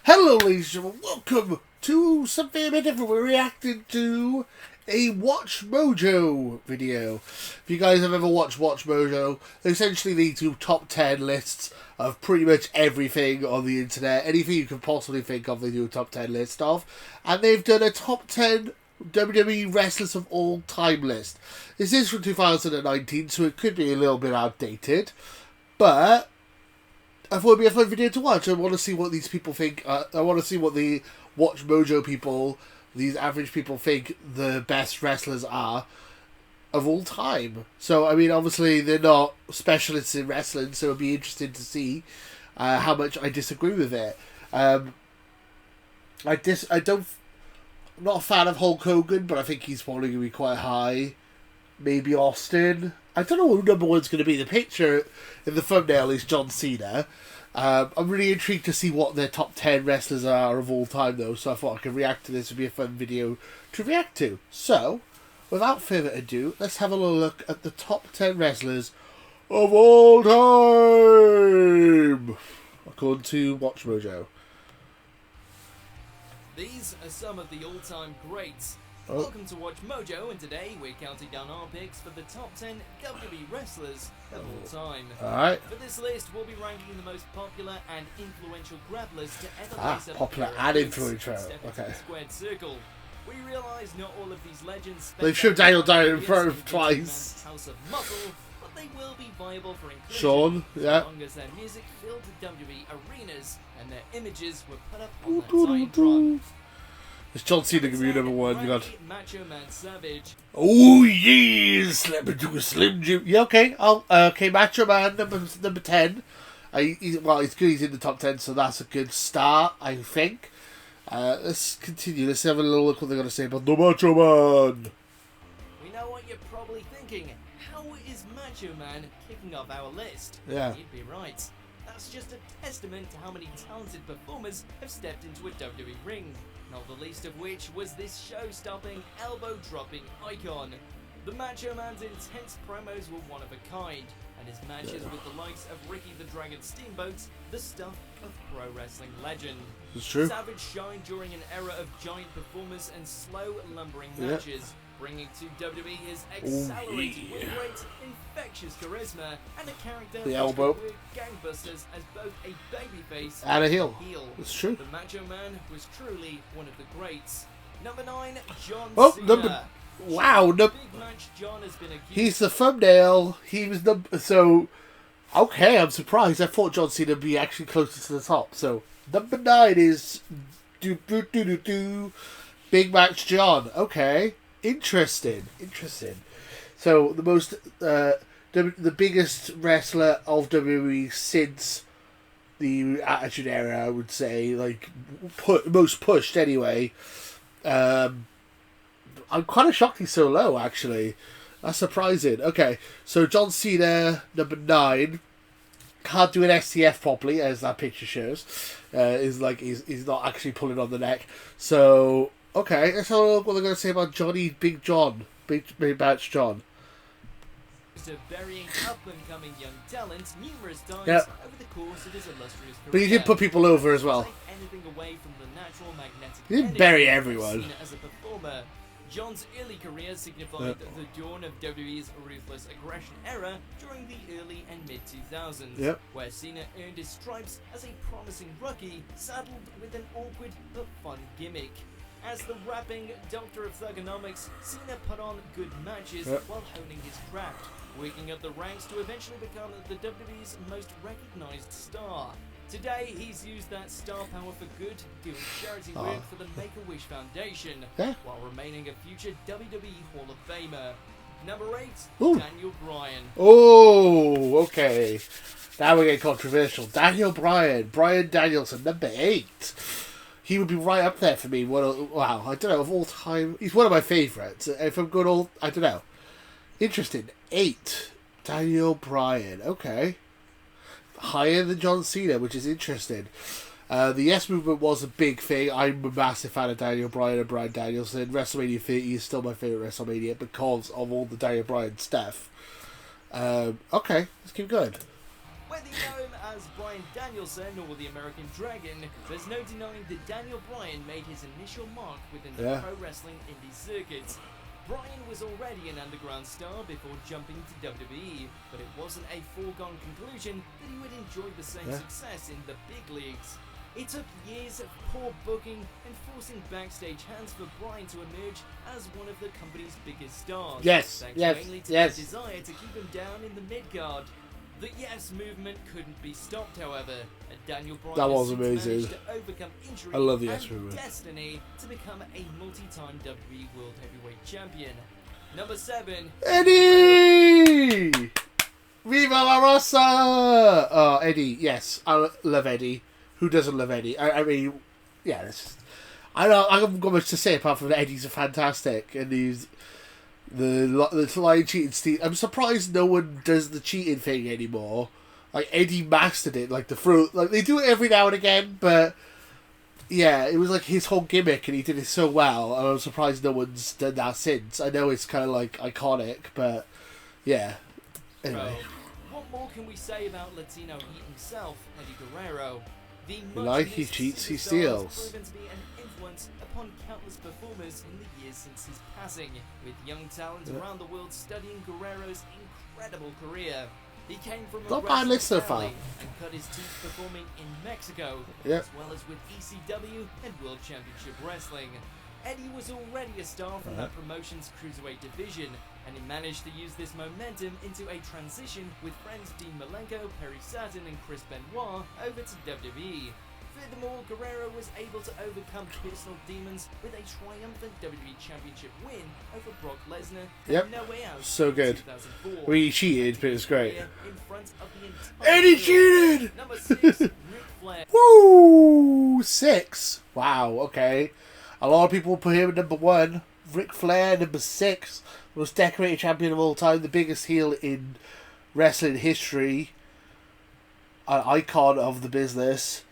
Hello ladies and gentlemen, welcome to something a bit different. We're reacting to a Watch Mojo video. If you guys have ever watched Watch Mojo, essentially they do top 10 lists of pretty much everything on the internet. Anything you can possibly think of, they do a top 10 list of. And they've done a top 10 WWE wrestlers of all time list. This is from 2019, so it could be a little bit outdated. But I thought it'd be a fun video to watch. I want to see what these people think. I want to see what the Watch Mojo people, these average people, think the best wrestlers are of all time. So, I mean, obviously they're not specialists in wrestling, so it'll be interesting to see how much I disagree with it. I'm not a fan of Hulk Hogan, but I think he's probably going to be quite high. Maybe Austin. I don't know who number one's going to be. The picture in the thumbnail is John Cena. I'm really intrigued to see what their top 10 wrestlers are of all time, though, so I thought I could react to this. It would be a fun video to react to. So, without further ado, let's have a little look at the top 10 wrestlers of all time, according to Watch Mojo. These are some of the all-time greats. Welcome to Watch Mojo, and today we're counting down our picks for the top 10 WWE wrestlers of all time. Alright. For this list, we'll be ranking the most popular and influential grapplers to ever lace up popular a pair and of boots influential. and step into Okay. the squared circle. We realise not all of these legends spent They've shoved Daniel down in front of twice. House of Muscle, but they will be viable for inclusion Sean, yeah. as long as their music filled WWE arenas and their images were put up on that giant drum. It's John Cena going to be number one. You got Macho Man Savage. Oh yes, let me do a Slim Jim. Yeah, okay. Okay, Macho Man number 10. He's good. He's in the top 10, so that's a good start, I think. Let's continue. Let's have a little look what they're going to say about the Macho Man. We know what you're probably thinking. How is Macho Man kicking off our list? Yeah. You'd be right. That's just a testament to how many talented performers have stepped into a WWE ring. Not the least of which was this show-stopping, elbow-dropping icon. The Macho Man's intense promos were one of a kind, and his matches with the likes of Ricky the Dragon Steamboat, the stuff of pro wrestling legend. It's true. Savage shined during an era of giant performers and slow, lumbering matches, bringing to WWE his accelerated win rate, infectious charisma, and a character The elbow. with gangbusters as both a babyface And a heel. It's true. The Macho Man was truly one of the greats. Number 9, John Cena. Wow. Big Match John has been He's the thumbnail. He was so. Okay, I'm surprised. I thought John Cena would be actually closer to the top. So number 9 is Big Match John. Okay. Interesting. So the most, the biggest wrestler of WWE since the Attitude Era, I would say, like most pushed anyway. I'm kind of shocked he's so low. Actually, that's surprising. Okay, so John Cena, number 9, can't do an STF properly, as that picture shows. Is like he's not actually pulling on the neck. So. Okay, let's have a look what they're going to say about Big Match John. Burying up-and-coming young talent numerous times over the course of his illustrious career. But he did put people over as well. Anything away from the natural magnetic He didn't bury everyone. As a performer. John's early career signified the dawn of WWE's ruthless aggression era during the early and mid-2000s, where Cena earned his stripes as a promising rookie, saddled with an awkward but fun gimmick. As the rapping Doctor of Thugonomics, Cena put on good matches while honing his craft, working up the ranks to eventually become the WWE's most recognized star. Today, he's used that star power for good, doing charity work for the Make-A-Wish Foundation, while remaining a future WWE Hall of Famer. Number 8, Daniel Bryan. Oh, okay. Now we're getting controversial. Daniel Bryan. Bryan Danielson, number 8. He would be right up there for me. Wow, I don't know, of all time. He's one of my favourites. If I'm good I don't know. Interesting. 8. Daniel Bryan. Okay. Higher than John Cena, which is interesting. The Yes Movement was a big thing. I'm a massive fan of Daniel Bryan and Bryan Danielson. WrestleMania 30 is still my favourite WrestleMania because of all the Daniel Bryan stuff. Okay, let's keep going. Whether you know him as Bryan Danielson or the American Dragon, there's no denying that Daniel Bryan made his initial mark within the pro wrestling indie circuit. Bryan was already an underground star before jumping to WWE, but it wasn't a foregone conclusion that he would enjoy the same success in the big leagues. It took years of poor booking and forcing backstage hands for Bryan to emerge as one of the company's biggest stars. Thanks mainly to their desire to keep him down in the mid-card. The Yes movement couldn't be stopped, however, and Daniel Bryan managed to overcome injury and destiny to become a multi-time WWE World Heavyweight Champion. Number 7, Eddie! Revelarossa! Oh, Eddie, yes, I love Eddie. Who doesn't love Eddie? I mean, yeah, I haven't got much to say apart from that Eddie's fantastic, and he's the line cheating Steve. I'm surprised no one does the cheating thing anymore. Like Eddie mastered it, like the fruit. Like they do it every now and again, but yeah, it was like his whole gimmick, and he did it so well. And I'm surprised no one's done that since. I know it's kind of like iconic, but yeah. Anyway, what more can we say about Latino Heat himself, Eddie Guerrero? He cheats, he steals. Proven to be an influence upon countless performers in the years since his passing, with young talent around the world studying Guerrero's incredible career. He came from a wrestling family and cut his teeth performing in Mexico, as well as with ECW and World Championship Wrestling. Eddie was already a star from that promotion's cruiserweight division, and he managed to use this momentum into a transition with friends Dean Malenko, Perry Saturn and Chris Benoit over to WWE. Furthermore, Guerrero was able to overcome personal demons with a triumphant WWE Championship win over Brock Lesnar. No Way Out. So good. 2004. He cheated, but it was great. In front of the entire Eddie cheated! Number 6, Ric Flair. Woo! 6. Wow, okay. A lot of people put him at number 1. Ric Flair, number 6. Most decorated champion of all time. The biggest heel in wrestling history. An icon of the business.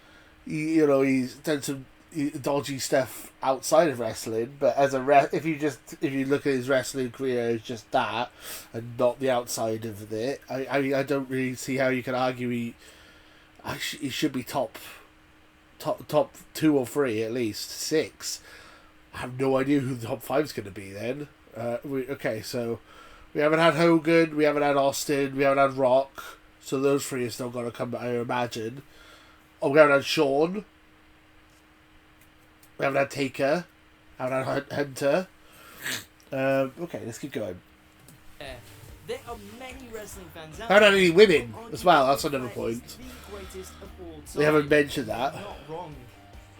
He's done some dodgy stuff outside of wrestling, but as if you look at his wrestling career as just that and not the outside of it, I don't really see how you can argue he should be top 2 or 3 at least. 6. I have no idea who the top 5 is going to be then. So we haven't had Hogan, we haven't had Austin, we haven't had Rock, so those 3 are still going to come, I imagine. Oh, we haven't had Shawn, we haven't had Taker, we haven't had Hunter. Okay, let's keep going. There are many wrestling fans out there. Haven't had any women as well, that's another point. They haven't mentioned that. Not wrong.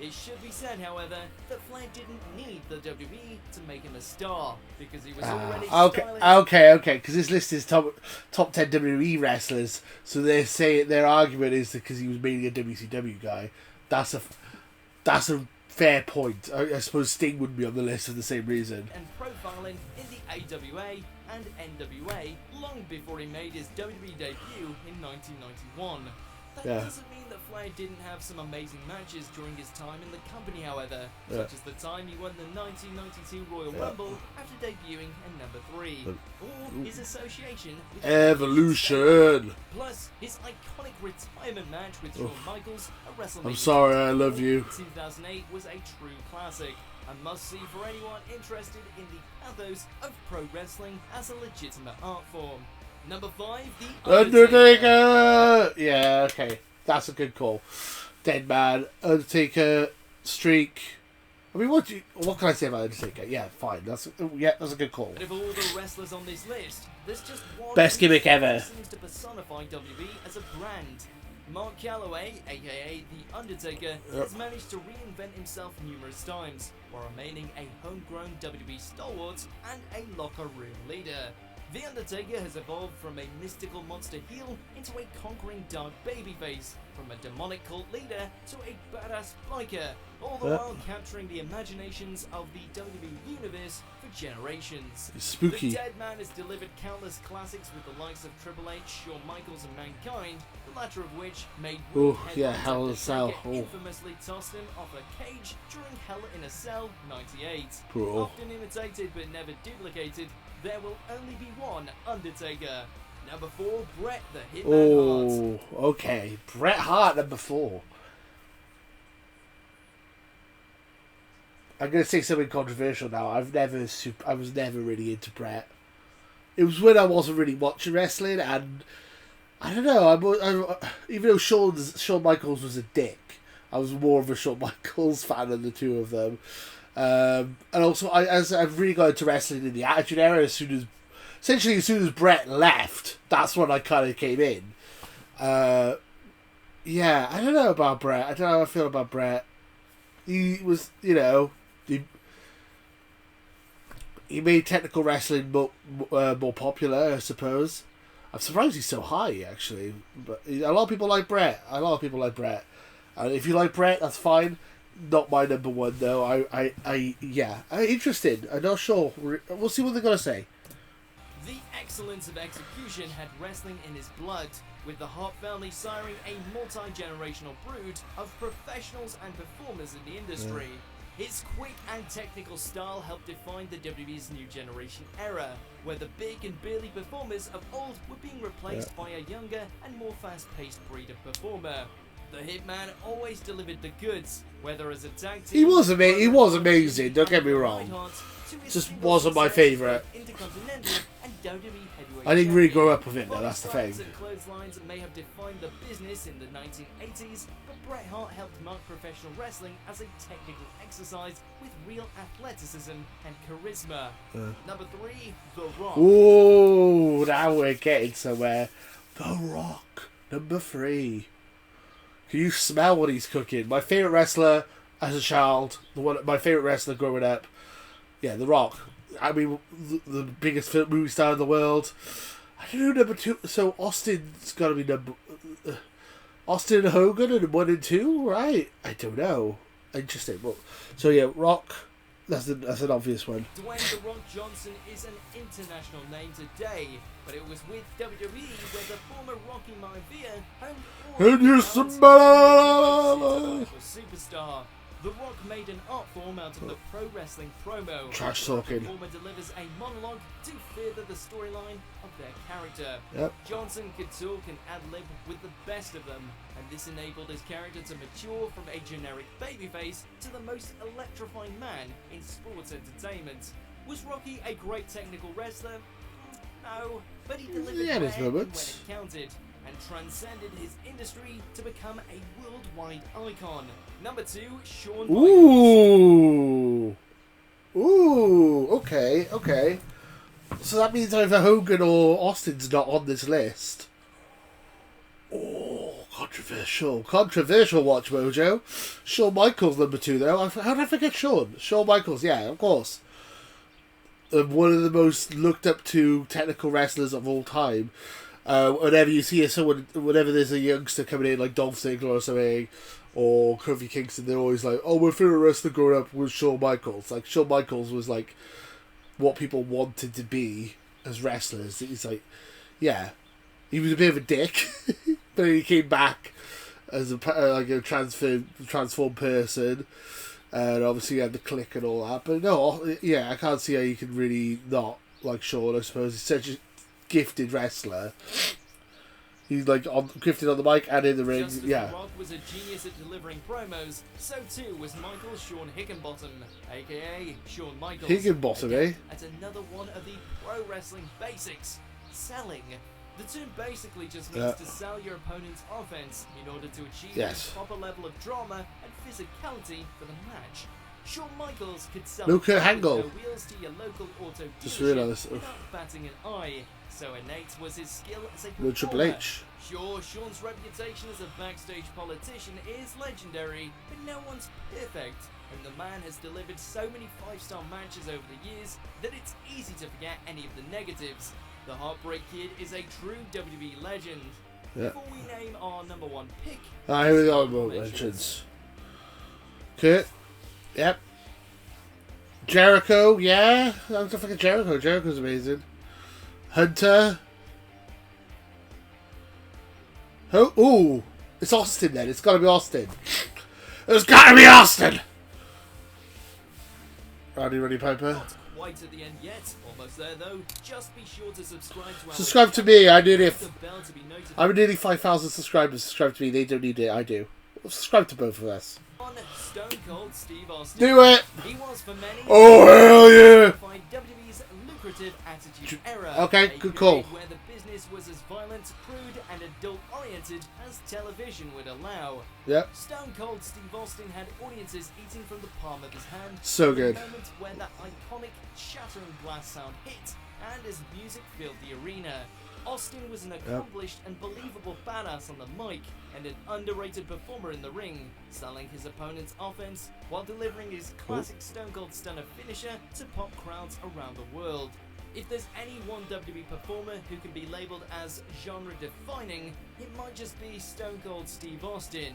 It should be said, however, that Flair didn't need the WWE to make him a star, because he was already Okay, because this list is top 10 WWE wrestlers, so they say their argument is that because he was mainly a WCW guy. That's a fair point. I suppose Sting wouldn't be on the list for the same reason. And profiling in the AWA and NWA long before he made his WWE debut in 1991. That doesn't mean that Flair didn't have some amazing matches during his time in the company, however, such as the time he won the 1992 Royal Rumble after debuting at number 3, or his association with Evolution. Plus, his iconic retirement match with Shawn Michaels at WrestleMania. I'm sorry, I love you. 2008 was a true classic. A must-see for anyone interested in the pathos of pro wrestling as a legitimate art form. Number 5, the Undertaker! Yeah, okay. That's a good call. Dead Man, Undertaker, streak. I mean, what can I say about Undertaker? Yeah, fine. That's a good call. But of all the wrestlers on this list, there's just one best gimmick ever. Seems to personify WWE as a brand. Mark Calloway, aka The Undertaker, has managed to reinvent himself numerous times, while remaining a homegrown WWE stalwart and a locker room leader. The Undertaker has evolved from a mystical monster heel into a conquering dark babyface, from a demonic cult leader to a badass biker, all the while capturing the imaginations of the WWE Universe for generations. It's spooky. The Dead Man has delivered countless classics with the likes of Triple H, Shawn Michaels and Mankind, the latter of which made Hell in a Cell. Infamously tossed him off a cage during Hell in a Cell 98. Brutal. Often imitated but never duplicated, there will only be one Undertaker. Number 4, Bret the Hitman Hart. Oh, okay. Bret Hart, number 4. I'm going to say something controversial now. I was never really into Bret. It was when I wasn't really watching wrestling, and I don't know. Even though Shawn Michaels was a dick, I was more of a Shawn Michaels fan than the two of them. And also, I've really got into wrestling in the Attitude Era as soon as Bret left. That's when I kind of came in. Yeah, I don't know about Bret. I don't know how I feel about Bret. He was, he made technical wrestling more popular, I suppose. I'm surprised he's so high, actually. But a lot of people like Bret. And if you like Bret, that's fine. Not my number one, though. Yeah. Interesting. I'm not sure. We'll see what they're going to say. The excellence of execution had wrestling in his blood, with the Hart family siring a multi-generational brood of professionals and performers in the industry. Yeah. His quick and technical style helped define the WWE's new generation era, where the big and burly performers of old were being replaced by a younger and more fast-paced breed of performer. The Hitman always delivered the goods, whether as a tag team... He was amazing, don't get me wrong. Just wasn't my favourite. I didn't really grow up with him, though, that's the thing. Clotheslines may have defined the business in the 1980s, but Bret Hart helped mark professional wrestling as a technical exercise with real athleticism and charisma. Number 3, The Rock. Ooh, now we're getting somewhere. The Rock, number 3. Can you smell what he's cooking? My favourite wrestler as a child, my favourite wrestler growing up, yeah, The Rock. I mean, the biggest movie star in the world. I don't know, number 2. So Austin's got to be number... Austin and Hogan in 1 and 2, right? I don't know. Interesting. Well, so yeah, Rock. That's an obvious one. Dwayne The Rock Johnson is an international name today, but it was with WWE where the former Rocky Maivia honed all superstar. The Rock made an art form out of the pro wrestling promo. Trash talking. The performer delivers a monologue to further the storyline of their character. Yep. Johnson could talk and ad-lib with the best of them, and this enabled his character to mature from a generic babyface to the most electrifying man in sports entertainment. Was Rocky a great technical wrestler? No, but he delivered when it counted, and transcended his industry to become a worldwide icon. Number 2, Shawn Michaels. Ooh, okay. So that means either Hogan or Austin's not on this list. Oh, controversial. Controversial, Watch Mojo. Shawn Michaels, number 2, though. How did I forget Shawn? Shawn Michaels, yeah, of course. One of the most looked up to technical wrestlers of all time. Whenever you see whenever there's a youngster coming in like Dolph Ziggler or something, or Kofi Kingston, they're always like, "Oh, my favorite wrestler growing up was Shawn Michaels." Like Shawn Michaels was like what people wanted to be as wrestlers. He's like, yeah, he was a bit of a dick, but he came back as a transformed person, and obviously he had the click and all that. But no, yeah, I can't see how you can really not like Shawn. I suppose he's such a gifted wrestler. He's like gifted on the mic and in the ring. Just as yeah. The Rock was a genius at delivering promos, so too was Michael Sean Higginbottom, aka Shawn Michaels. Higginbottom, eh? At another one of the pro wrestling basics, selling. The term basically just means to sell your opponent's offense in order to achieve a proper level of drama and physicality for the match. Shawn Michaels could sell wheels to your local auto dealership without batting an eye. So innate was his skill as a performer. Triple H. Sure, Shawn's reputation as a backstage politician is legendary, but no one's perfect, and the man has delivered so many 5-star matches over the years that it's easy to forget any of the negatives. The Heartbreak Kid is a true WWE legend. Before we name our number 1 pick, here we go, legends. Okay. Yep. Jericho, yeah. I don't forget Jericho. Jericho's amazing. Hunter. Oh, ooh. It's Austin then. It's gotta be Austin. It's gotta be Austin! Roddy Piper. quite at the end yet. Almost there though. Just be sure to subscribe to our Subscribe to me. I'm nearly 5,000 subscribers. Subscribe to me. They don't need it. I do. Subscribe to both of us. On Stone Cold Steve Austin. Do it. He was for many. Oh hell yeah! WWE's lucrative Attitude Era. Okay, good call. Where the business was as violent, crude, and adult-oriented as television would allow. Yep. Stone Cold Steve Austin had audiences eating from the palm of his hand. So good. The moment where that iconic shattering glass sound hit, and his music filled the arena. Austin was an accomplished and believable badass on the mic, and an underrated performer in the ring, selling his opponent's offense while delivering his classic Stone Cold Stunner finisher to pop crowds around the world. If there's any one WWE performer who can be labelled as genre-defining, it might just be Stone Cold Steve Austin.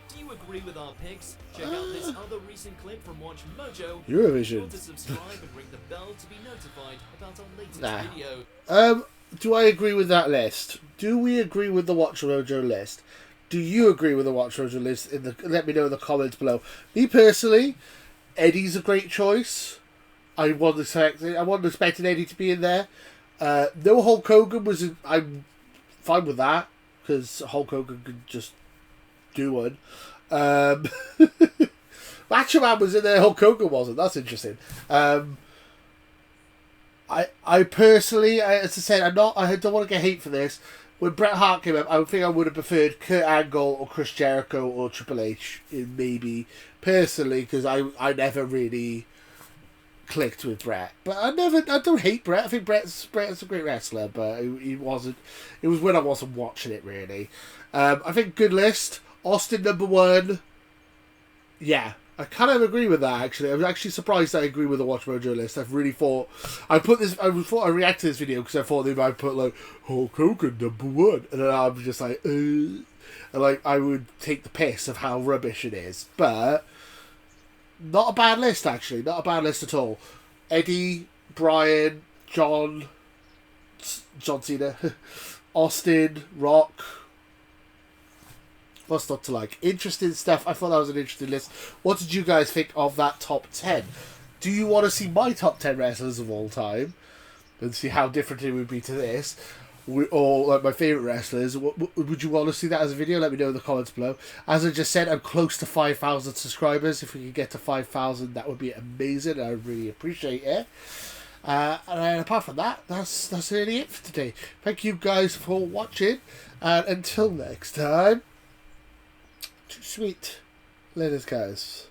Do you agree with our picks? Check out this other recent clip from Watch Mojo. Eurovision. Be sure to subscribe and ring the bell to be notified about our latest video. Do I agree with that list? Do we agree with the Watch Mojo list? Do you agree with the Watch Mojo list? Let me know in the comments below. Me personally, Eddie's a great choice. I wasn't expecting Eddie to be in there. No Hulk Hogan was. I'm fine with that because Hulk Hogan could just do one. Macho Man was in there. Hulk Hogan wasn't. That's interesting. I personally, as I said, I don't want to get hate for this. When Bret Hart came up, I think I would have preferred Kurt Angle or Chris Jericho or Triple H, maybe personally, because I never really clicked with Bret. But I don't hate Bret. I think Bret's a great wrestler, but he wasn't. It was when I wasn't watching it really. I think good list. Austin #1. Yeah. I kind of agree with that, actually. I'm actually surprised I agree with the Watch Mojo list. I've really thought... I reacted to this video because I thought they might put, like, Hulk Hogan #1. And then I'm just like, And, like, I would take the piss of how rubbish it is. But, not a bad list, actually. Not a bad list at all. Eddie, Bryan, John Cena, Austin, Rock... What's not to like? Interesting stuff. I thought that was an interesting list. What did you guys think of that top 10? Do you want to see my top 10 wrestlers of all time? And see how different it would be to this? Or like my favourite wrestlers? Would you want to see that as a video? Let me know in the comments below. As I just said, I'm close to 5,000 subscribers. If we could get to 5,000, that would be amazing. I would really appreciate it. And apart from that, that's really it for today. Thank you guys for watching. And until next time... Sweet. Later, guys.